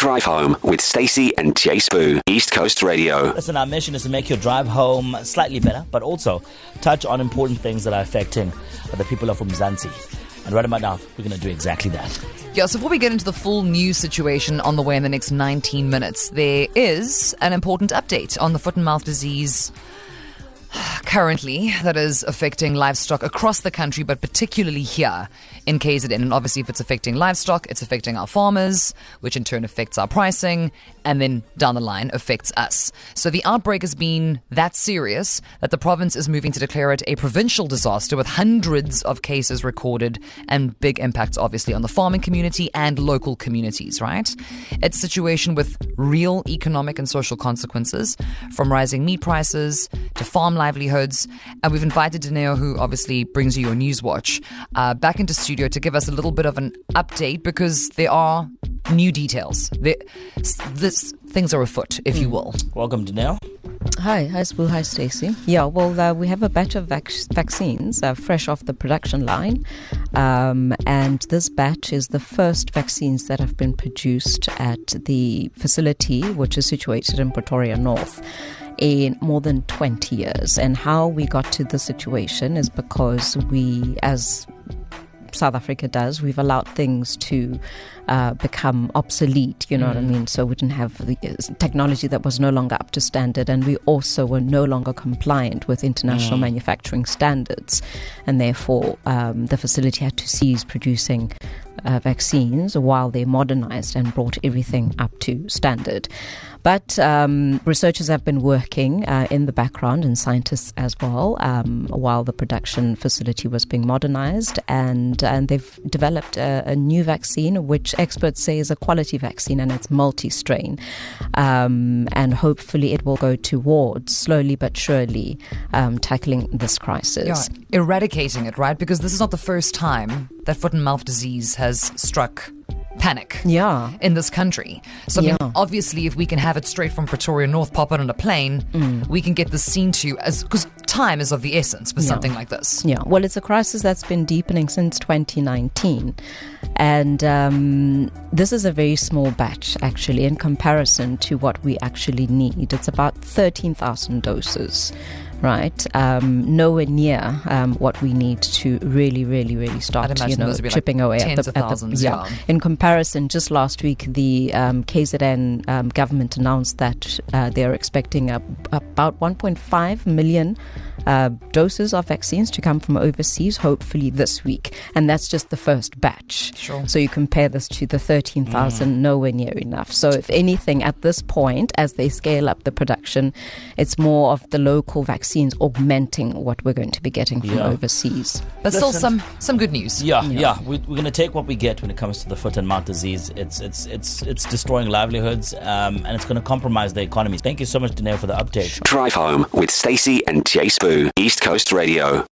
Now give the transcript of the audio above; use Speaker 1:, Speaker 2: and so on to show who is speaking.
Speaker 1: Drive Home with Stacey and Jay Spoo, East Coast Radio.
Speaker 2: Listen, our mission is to make your drive home slightly better, but also touch on important things that are affecting the people of Mzansi. And right about now, we're going to do exactly that.
Speaker 3: Yeah, so before we get into the full news situation on the way in the next 19 minutes, there is an important update on the foot and mouth disease currently that is affecting livestock across the country, but particularly here in KZN. And obviously, if it's affecting livestock, it's affecting our farmers, which in turn affects our pricing, and then down the line affects us. So the outbreak has been that serious that the province is moving to declare it a provincial disaster with hundreds of cases recorded and big impacts, obviously, on the farming community and local communities, right? It's a situation with real economic and social consequences, from rising meat prices to farm livelihoods. And we've invited Dineo, who obviously brings you your NewsWatch, back into studio to give us a little bit of an update because there are new details. Things are afoot, if you will.
Speaker 2: Welcome, Dineo.
Speaker 4: Hi Spoo. Hi, Stacey. Yeah, well, we have a batch of vaccines fresh off the production line. And this batch is the first vaccines that have been produced at the facility, which is situated in Pretoria North, in more than 20 years. And how we got to this situation is because we, as South Africa does, we've allowed things to become obsolete, you know what I mean? So we didn't have the technology that was no longer up to standard, and we also were no longer compliant with international manufacturing standards, and therefore the facility had to cease producing vaccines while they modernized and brought everything up to standard. But researchers have been working in the background, and scientists as well, while the production facility was being modernized, and they've developed a new vaccine, which experts say is a quality vaccine, and it's multi-strain. And hopefully it will go towards, slowly but surely, tackling this crisis.
Speaker 3: Yeah, eradicating it, right? Because this is not the first time that foot and mouth disease has struck panic in this country. So I mean, obviously, if we can have it straight from Pretoria North, pop it on a plane, we can get this seen to, because time is of the essence with something like this.
Speaker 4: Yeah, well, it's a crisis that's been deepening since 2019. And this is a very small batch, actually, in comparison to what we actually need. It's about 13,000 doses. Right, nowhere near what we need to really start, chipping away
Speaker 3: at the thousands.
Speaker 4: In comparison, just last week, the KZN government announced that they're expecting about 1.5 million doses of vaccines to come from overseas, hopefully this week, and that's just the first batch.
Speaker 3: Sure.
Speaker 4: So you compare this to the 13,000, nowhere near enough. So if anything, at this point, as they scale up the production, it's more of the local vaccines augmenting what we're going to be getting from overseas.
Speaker 3: But still some good news.
Speaker 2: Yeah. We're going to take what we get when it comes to the foot and mouth disease. It's destroying livelihoods, and it's going to compromise the economy. Thank you so much, Dineo, for the update.
Speaker 1: Drive Home with Stacey and Jay Spoo, East Coast Radio.